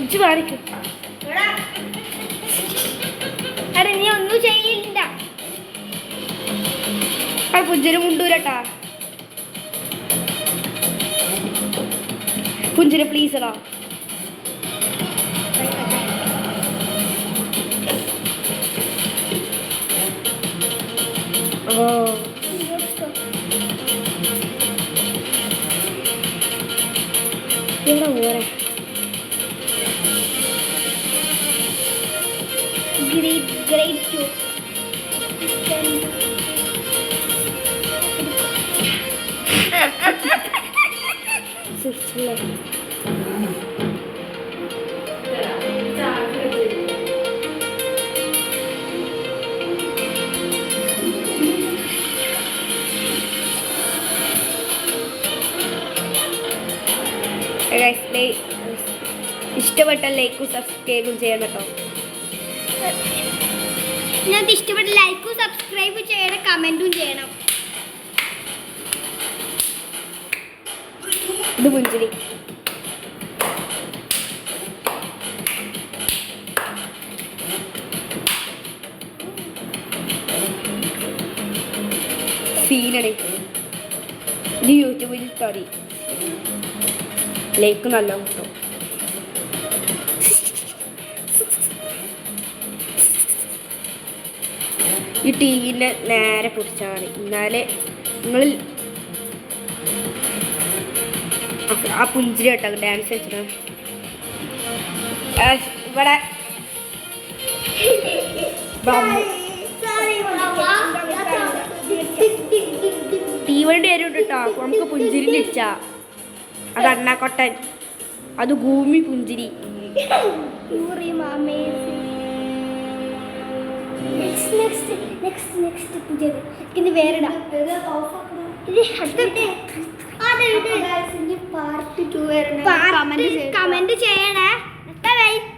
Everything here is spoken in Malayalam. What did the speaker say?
ഇച്ച് മാറിക്കും. അരെ നീ ഒന്നും ചെയ്യില്ല. ആ പുഞ്ചിന് മുണ്ടൂരട്ടാ. പുഞ്ചിന് പ്ലീസ് എടാ. ഓ ഇവിടെ പോരെ. ഗ്രേറ്റ് ടു ഇഷ്ടപ്പെട്ട ലൈക്കും സബ്സ്ക്രൈബും ചെയ്യണം കേട്ടോ. നിങ്ങൾക്ക് ഇഷ്ടപ്പെട്ട ലൈക്കും സബ്സ്ക്രൈബ് ചെയ്യണം, കമൻറ്റും ചെയ്യണം. ഇത് പുഞ്ചിരി. സീനടി. ഇത് യൂട്യൂബിൽ തടി ലൈക്ക് നല്ല കിട്ടും. ഈ ടി വിൻ്റെ നേരെ പിടിച്ചാൽ മതി. എന്നാലേ നിങ്ങൾ ആ പുഞ്ചിരി കേട്ടോ ഡാൻസ് വെച്ചിട്ട്. ഇവിടെ ടീവളുടെ പേര് കേട്ടോ. നമുക്ക് പുഞ്ചിരി ഇടിച്ചാ അത് അണ്ണാക്കൊട്ടൻ, അത് ഭൂമി പുഞ്ചിരി. കമന്റ് ചെയ്യണേ.